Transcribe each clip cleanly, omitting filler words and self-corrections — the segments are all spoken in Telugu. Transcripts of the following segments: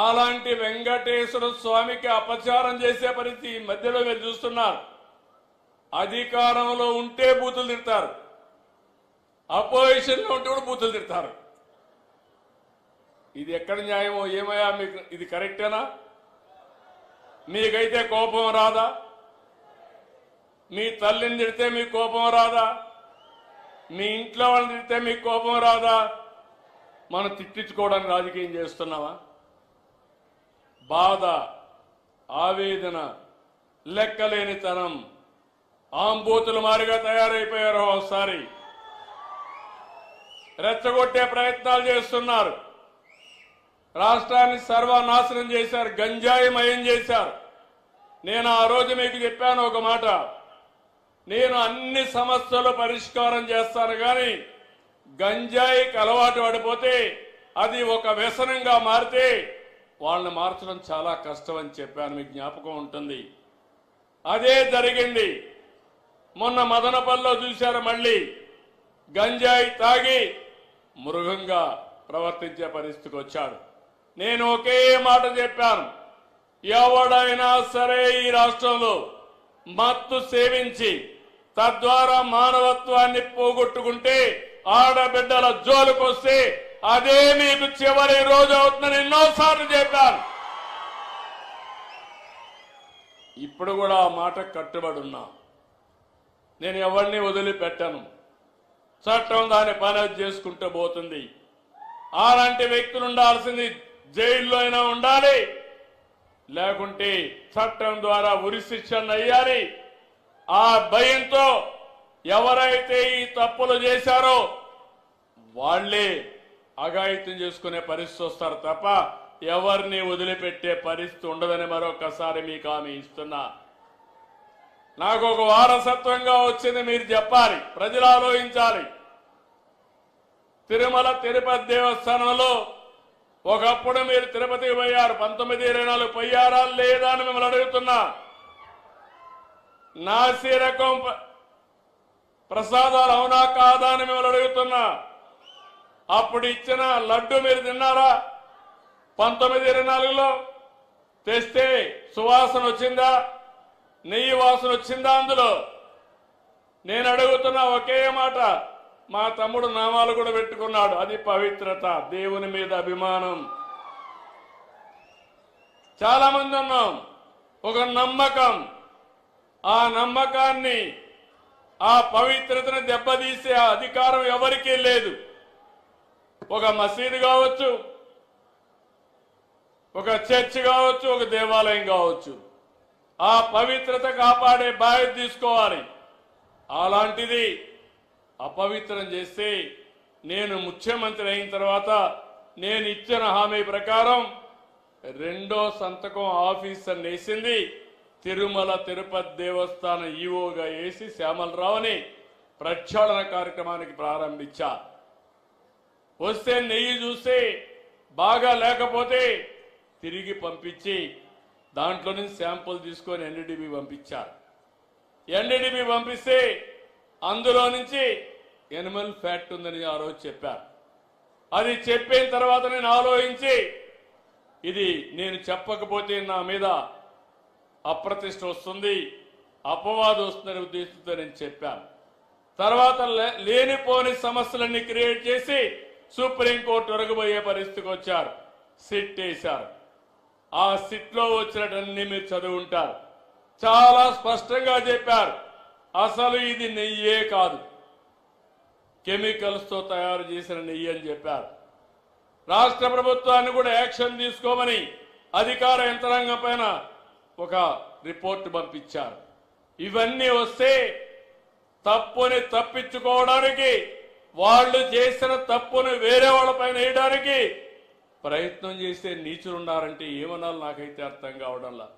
అలాంటి వెంకటేశ్వర స్వామికి అపచారం చేసే పరిస్థితి ఈ మధ్యలో మీరు చూస్తున్నారు. అధికారంలో ఉంటే బూతులు తిడతారు, అపోజిషన్లో ఉంటే కూడా బూతులు తిడతారు. ఇది ఎక్కడ న్యాయమో ఏమయ్యా? మీకు ఇది కరెక్టేనా? మీకైతే కోపం రాదా? మీ తల్లిని తిడితే మీకు కోపం రాదా? మీ ఇంట్లో వాళ్ళని తిడితే మీకు కోపం రాదా? మనం తిట్టించుకోవడానికి రాజకీయం చేస్తున్నావా? బాధ, ఆవేదన, లెక్కలేనితనం, ఆంబోతుల మారిగా తయారైపోయారు. ఒకసారి రెచ్చగొట్టే ప్రయత్నాలు చేస్తున్నారు. రాష్ట్రాన్ని సర్వనాశనం చేశారు, గంజాయిమయం చేశారు. నేను ఆ రోజు మీకు చెప్పాను ఒక మాట, నేను అన్ని సమస్యలు పరిష్కారం చేస్తాను, కానీ గంజాయికి అలవాటు పడిపోతే అది ఒక వ్యసనంగా మారితే వాళ్ళని మార్చడం చాలా కష్టం అని చెప్పాను. మీకు జ్ఞాపకం ఉంటుంది. అదే జరిగింది. మొన్న మదనపల్లిలో చూశారు, మళ్ళీ గంజాయి తాగి మృగంగా ప్రవర్తించే పరిస్థితికి వచ్చాడు. నేను ఒకే మాట చెప్పాను, ఎవడైనా సరే ఈ రాష్ట్రంలో మత్తు సేవించి తద్వారా మానవత్వాన్ని పోగొట్టుకుంటే, ఆడబిడ్డల జోలుకొస్తే అదే మీకు చివరి రోజు అవుతుందని ఎన్నోసార్లు చెప్పాను. ఇప్పుడు కూడా ఆ మాట కట్టుబడి ఉన్నా. నేను ఎవరిని వదిలిపెట్టాను. చట్టం దాని పని చేసుకుంటూ పోతుంది. అలాంటి వ్యక్తులు ఉండాల్సింది జైల్లో అయినా ఉండాలి, లేకుంటే చట్టం ద్వారా ఉరిశిక్షణ అయ్యాలి. ఆ భయంతో ఎవరైతే ఈ తప్పులు చేశారో వాళ్లే అఘాయిత్యం చేసుకునే పరిస్థితి వస్తారు తప్ప ఎవరిని వదిలిపెట్టే పరిస్థితి ఉండదని మరొకసారి మీకు హామీ ఇస్తున్నా. నాకు ఒక వారసత్వంగా వచ్చింది మీరు చెప్పాలి, ప్రజలు ఆలోచించాలి. తిరుమల తిరుపతి దేవస్థానంలో ఒకప్పుడు మీరు తిరుపతికి పోయారు, 1924 పోయారా లేదా అని మిమ్మల్ని అడుగుతున్నా. నాసి రకం ప్రసాదాలు అవునా కాదా అని మిమ్మల్ని అడుగుతున్నా. అప్పుడు ఇచ్చిన లడ్డు మీరు తిన్నారా? 1924లో తెస్తే సువాసన వచ్చిందా? నెయ్యి వాసన వచ్చిందా అందులో? నేను అడుగుతున్నా ఒకే మాట. మా తమ్ముడు నామాలు కూడా పెట్టుకున్నాడు, అది పవిత్రత, దేవుని మీద అభిమానం. చాలా మంది ఉన్నాం, ఒక నమ్మకం. ఆ నమ్మకాన్ని, ఆ పవిత్రతను దెబ్బతీసే అధికారం ఎవరికీ లేదు. ఒక మసీదు కావచ్చు, ఒక చర్చ్ కావచ్చు, ఒక దేవాలయం కావచ్చు, ఆ పవిత్రత కాపాడే బాధ్యత తీసుకోవాలి. అలాంటిది అపవిత్రం చేస్తే, నేను ముఖ్యమంత్రి అయిన తర్వాత నేను ఇచ్చిన హామీ ప్రకారం రెండో సంతకం ఆఫీసర్ వేసింది తిరుమల తిరుపతి దేవస్థానం ఈవోగా వేసి శ్యామలరావుని ప్రక్షాళన కార్యక్రమానికి ప్రారంభించా. వస్తే నెయ్యి చూస్తే బాగా లేకపోతే తిరిగి పంపించి దాంట్లో నుంచి శాంపుల్ తీసుకొని ఎన్డీడీబీ పంపించారు. ఎన్డీడీబీ పంపిస్తే అందులో నుంచి ఎనిమల్ ఫ్యాట్ ఉందని ఆ రోజు చెప్పారు. అది చెప్పిన తర్వాత నేను ఆలోచించి, ఇది నేను చెప్పకపోతే నా మీద అప్రతిష్ట వస్తుంది, అపవాదం వస్తుందనే ఉద్దేశంతో నేను చెప్పాను. తర్వాత లేనిపోని సమస్యలన్నీ క్రియేట్ చేసి సుప్రీంకోర్టు వరకు పోయే పరిస్థితికి వచ్చారు. సిట్ వేశారు. ఆ సిట్లో వచ్చినటన్నీ మీరు చదివి ఉంటారు. చాలా స్పష్టంగా చెప్పారు, అసలు ఇది నెయ్యే కాదు, కెమికల్స్ తో తయారు చేసిన నెయ్యి అని చెప్పారు. రాష్ట్ర ప్రభుత్వాన్ని కూడా యాక్షన్ తీసుకోమని అధికార యంత్రాంగం పైన ఒక రిపోర్ట్ పంపించారు. ఇవన్నీ వస్తే తప్పుని తప్పించుకోవడానికి, వాళ్ళు చేసిన తప్పుని వేరే వాళ్ళపైన వేయడానికి ప్రయత్నం చేసే నీచులున్నారంటే ఏమనాలి నాకైతే అర్థం కావడంలా.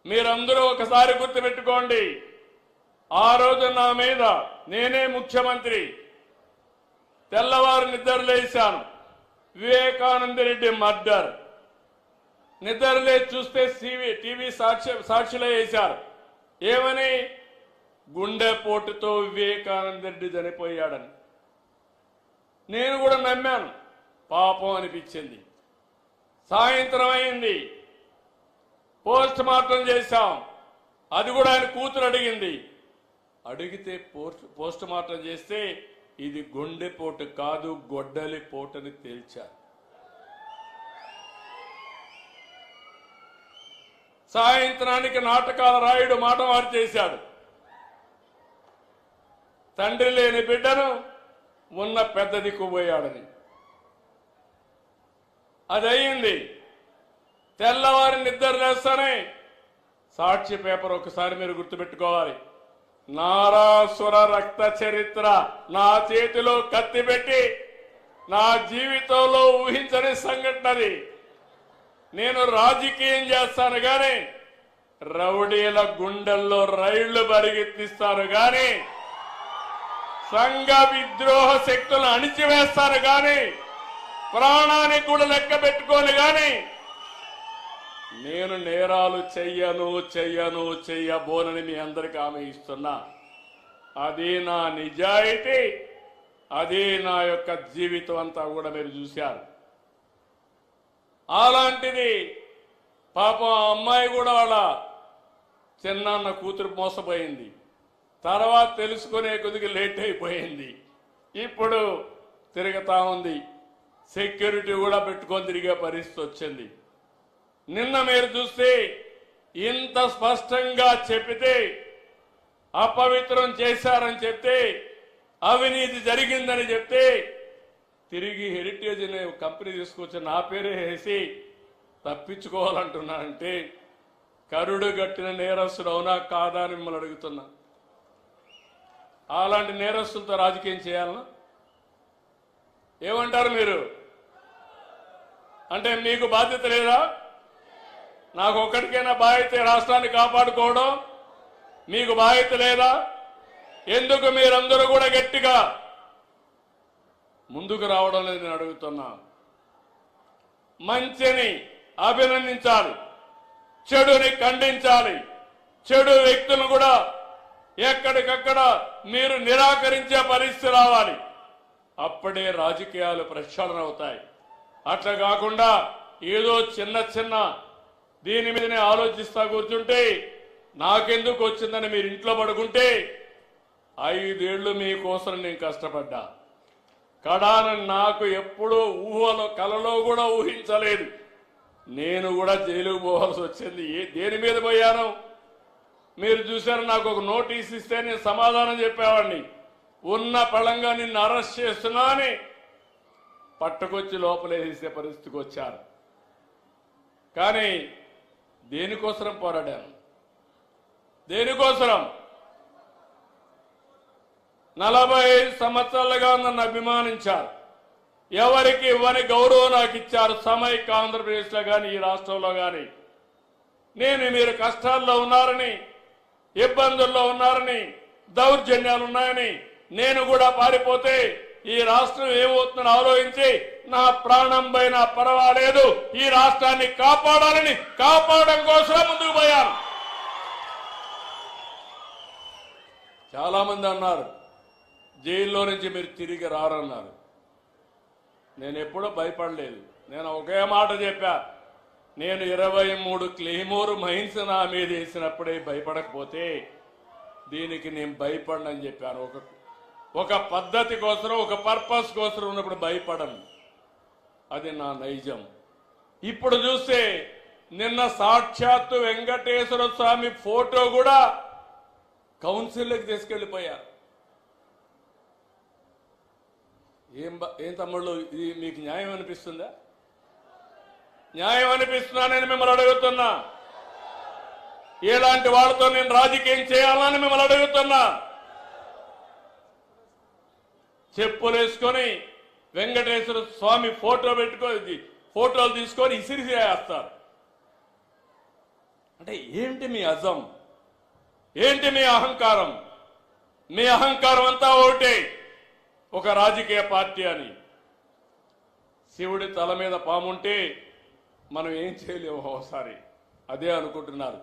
మీరందరూ ఒకసారి గుర్తుపెట్టుకోండి, ఆ రోజు నా మీద, నేనే ముఖ్యమంత్రి, తెల్లవారు నిద్రలేశాను, వివేకానంద రెడ్డి మర్డర్, నిద్రలే చూస్తే టీవీ సాక్షిలో వేశారు. ఏమని? గుండెపోటుతో వివేకానంద రెడ్డి చనిపోయాడని. నేను కూడా నమ్మాను, పాపం అనిపించింది. సాయంత్రం అయింది, పోస్ట్ మార్టం చేశాం. అది కూడా ఆయన కూతురు అడిగింది. అడిగితే పోస్ట్ మార్టం చేస్తే ఇది గుండెపోటు కాదు, గొడ్డలిపోటు అని తేల్చారు. సాయంత్రానికి నాటకాల రాయుడు మాట మారు చేశాడు. తండ్రి లేని బిడ్డను ఉన్న పెద్ద దిక్కుపోయాడని. అది అయింది. తెల్లవారి నిద్ర లేస్తానే సాక్షి పేపర్ ఒకసారి మీరు గుర్తుపెట్టుకోవాలి. నారాసుర రక్త చరిత్ర నా చేతిలో కత్తి పెట్టి నా జీవితంలో ఊహించని సంఘటనది. నేను రాజకీయం చేస్తాను గాని రౌడీల గుండెల్లో రైళ్లు పరిగెత్తిస్తాను గాని సంఘ విద్రోహ శక్తులను అణిచివేస్తాను గాని ప్రాణానికి కూడా లెక్క పెట్టుకోను గాని నేను నేరాలు చెయ్యబోనని మీ అందరికీ హామీ ఇస్తున్నా. అది నా నిజాయితీ, అది నా యొక్క జీవితం అంతా కూడా మీరు చూశారు. అలాంటిది పాపం ఆ అమ్మాయి కూడా వాళ్ళ చిన్నాన్న కూతురు మోసపోయింది. తర్వాత తెలుసుకునే కొద్దిగా లేట్ అయిపోయింది. ఇప్పుడు తిరుగుతా ఉంది. సెక్యూరిటీ కూడా పెట్టుకొని తిరిగే పరిస్థితి వచ్చింది. నిన్న మీరు చూస్తే ఇంత స్పష్టంగా చెప్పితే అపవిత్రం చేశారని చెప్తే అవినీతి జరిగిందని చెప్తే తిరిగి హెరిటేజ్ అనే కంపెనీ తీసుకొచ్చి నా పేరే వేసి తప్పించుకోవాలంటున్నానంటే కరుడు గట్టిన నేరస్తుడు అవునా కాదా అని మిమ్మల్ని అడుగుతున్నా. అలాంటి నేరస్తులతో రాజకీయం చేయాలనా? ఏమంటారు మీరు? అంటే మీకు బాధ్యత లేదా? నాకు ఒక్కడికైనా బాధ్యత రాష్ట్రాన్ని కాపాడుకోవడం మీకు బాధ్యత లేదా? ఎందుకు మీరందరూ కూడా గట్టిగా ముందుకు రావడం లేదు నేను అడుగుతున్నా. మంచిని అభినందించాలి, చెడుని ఖండించాలి. చెడు వ్యక్తులను కూడా ఎక్కడికక్కడ మీరు నిరాకరించే పరిస్థితి రావాలి. అప్పుడే రాజకీయాలు ప్రక్షాళన అవుతాయి. అట్లా కాకుండా ఏదో చిన్న దీని మీదనే ఆలోచిస్తా కూర్చుంటే నాకెందుకు వచ్చిందని మీరు ఇంట్లో పడుకుంటే 5 ఏళ్లు మీకోసం నేను కష్టపడ్డా. కడాన నాకు ఎప్పుడూ ఊహలో కలలో కూడా ఊహించలేదు. నేను కూడా జైలుకు పోవాల్సి వచ్చింది. దేని మీద పోయాను మీరు చూశారు. నాకు ఒక నోటీస్ ఇస్తే నేను సమాధానం చెప్పేవాడిని. ఉన్న పళంగా నిన్ను అరెస్ట్ చేస్తున్నా అని పట్టుకొచ్చి లోపలేసే పరిస్థితికి వచ్చారు. కానీ దేనికోసం పోరాడాను? దేనికోసం? 45 సంవత్సరాలుగా నన్ను అభిమానించారు. ఎవరికి ఇవ్వని గౌరవం నాకు ఇచ్చారు. సమైక్య ఆంధ్రప్రదేశ్లో కానీ ఈ రాష్ట్రంలో కానీ నేను మీరు కష్టాల్లో ఉన్నారని, ఇబ్బందుల్లో ఉన్నారని, దౌర్జన్యాలు ఉన్నాయని నేను కూడా పారిపోతే ఈ రాష్ట్రం ఏమవుతుందని ఆలోచించి నా ప్రాణం పైన పర్వాలేదు ఈ రాష్ట్రాన్ని కాపాడాలని కాపాడడం కోసం ముందుకు పోయాను. చాలా మంది అన్నారు జైల్లో నుంచి మీరు తిరిగి రారన్నారు. నేను ఎప్పుడూ భయపడలేదు. నేను ఒకే మాట చెప్పా, నేను 23 క్లెయిమోర్ మైన్స్ నా మీద వేసినప్పుడే భయపడకపోతే దీనికి నేను భయపడనని చెప్పాను. ఒక పద్ధతి కోసం, ఒక పర్పస్ కోసం ఉన్నప్పుడు భయపడను. అది నా నైజం. ఇప్పుడు చూస్తే నిన్న సాక్షాత్తు వెంకటేశ్వర స్వామి ఫోటో కూడా కౌన్సిల్లోకి తీసుకెళ్లిపోయారు. ఏం తమ్ముళ్ళు, ఇది మీకు న్యాయం అనిపిస్తుందా? న్యాయం అనిపిస్తుందా నేను మిమ్మల్ని అడుగుతున్నా. ఇలాంటి వాళ్ళతో నేను రాజకీయం చేయాలని మిమ్మల్ని అడుగుతున్నా. చెప్పులు వేసుకొని వెంకటేశ్వర స్వామి ఫోటోలు తీసుకొని ఇసిరిసేస్తారు. అంటే ఏంటి మీ అజం? ఏంటి మీ అహంకారం? మీ అహంకారం అంతా ఒకటే, ఒక రాజకీయ పార్టీ అని. శివుడి తల మీద పాముంటే మనం ఏం చేయలేము ఒకసారి. అదే అనుకుంటున్నారు.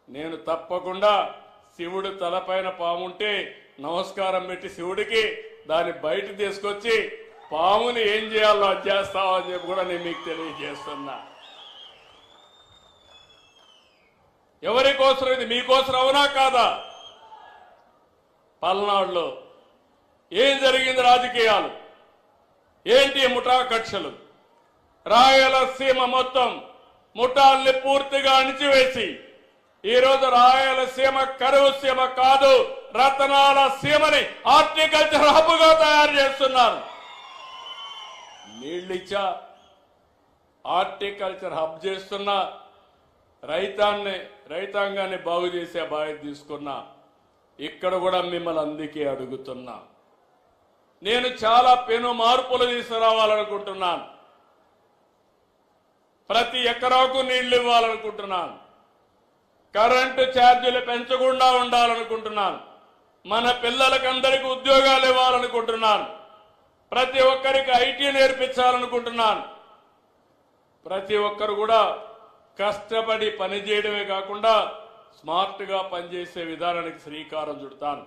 నేను తప్పకుండా శివుడి తలపైన పాముంటే నమస్కారం పెట్టి శివుడికి దాన్ని బయట తీసుకొచ్చి పాముని ఏం చేయాలో అది చేస్తావో అని చెప్పి కూడా నేను మీకు తెలియజేస్తున్నా. ఎవరి కోసం ఇది? మీకోసం అవునా కాదా? పల్నాడులో ఏం జరిగింది? రాజకీయాలు ఏంటి? ముఠా కక్షలు. రాయలసీమ మొత్తం ముఠాల్ని పూర్తిగా అణిచివేసి ఈరోజు రాయలసీమ కరువు సీమ కాదు, రతనాల సీమని హార్టికల్చర్ హబ్గా తయారు చేస్తున్నారు. నీళ్ళిచ్చా హార్టికల్చర్ హబ్ చేస్తున్నా, రైతాంగాన్ని బాగు చేసే బాధ్యత తీసుకున్నా. ఇక్కడ కూడా మిమ్మల్ని అందుకే అడుగుతున్నా. నేను చాలా పెను మార్పులు తీసుకురావాలనుకుంటున్నాను. ప్రతి ఎకరాకు నీళ్లు ఇవ్వాలనుకుంటున్నాను. కరెంటు ఛార్జీలు పెంచకుండా ఉండాలనుకుంటున్నాను. మన పిల్లలకందరికీ ఉద్యోగాలు ఇవ్వాలనుకుంటున్నాను. ప్రతి ఒక్కరికి ఐటీ నేర్పించాలనుకుంటున్నాను. ప్రతి ఒక్కరు కూడా కష్టపడి పనిచేయడమే కాకుండా స్మార్ట్గా పనిచేసే విధానానికి శ్రీకారం చుడతాను.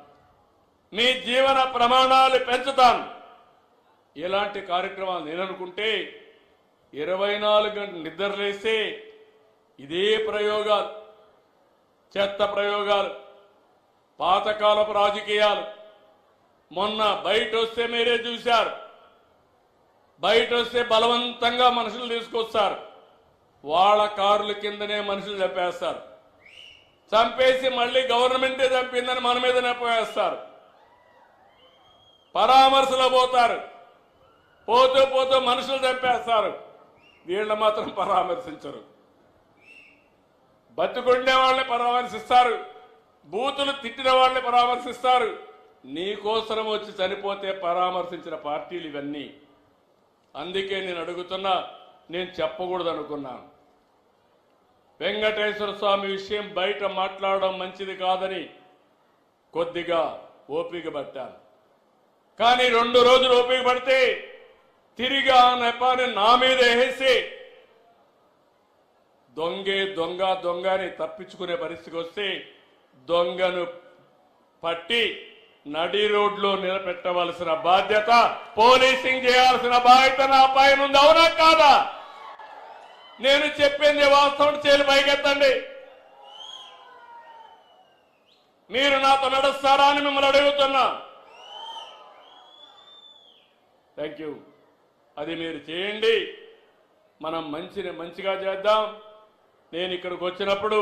మీ జీవన ప్రమాణాలు పెంచుతాను. ఇలాంటి కార్యక్రమాలు నేను అనుకుంటే 24 గంటలు నిద్రలేస్తే ఇదే ప్రయోగాలు, చెత్త ప్రయోగాలు, పాతకాలపు రాజకీయాలు. మొన్న బయట వస్తే మీరే చూశారు. బయట వస్తే బలవంతంగా మనుషులు తీసుకొస్తారు. వాళ్ళ కారుల కిందనే మనుషులు చంపేస్తారు. చంపేసి మళ్ళీ గవర్నమెంటే చంపిందని మన మీద నెప్పవేస్తారు. పరామర్శలో పోతారు. పోతూ పోతూ మనుషులు చంపేస్తారు. వీళ్ళు మాత్రం పరామర్శించరు. బతుకుండే వాళ్ళని పరామర్శిస్తారు. బూతులు తిట్టిన వాళ్ళని పరామర్శిస్తారు. నీకోసం వచ్చి చనిపోతే పరామర్శించిన పార్టీలు ఇవన్నీ. అందుకే నేను అడుగుతున్నా, నేను చెప్పకూడదు అనుకున్నాను. వెంకటేశ్వర స్వామి విషయం బయట మాట్లాడడం మంచిది కాదని కొద్దిగా ఓపిక పట్టాను. కానీ 2 రోజులు ఓపిక పడితే తిరిగి ఆ నెపాన్ని నా మీద వేసి దొంగ అని తప్పించుకునే పరిస్థితికి వస్తే దొంగను పట్టి నడి రోడ్లో నిలబెట్టవలసిన బాధ్యత, పోలీసింగ్ చేయాల్సిన బాధ్యత నా పైన ఉంది. అవునా కాదా? నేను చెప్పింది వాస్తవం. చేలు పైకెత్తండి. మీరు నాతో నడుస్తారా అని మిమ్మల్ని అడుగుతున్నా. Thank you. అది మీరు చేయండి. మనం మంచిగా చేద్దాం. నేను ఇక్కడికి వచ్చినప్పుడు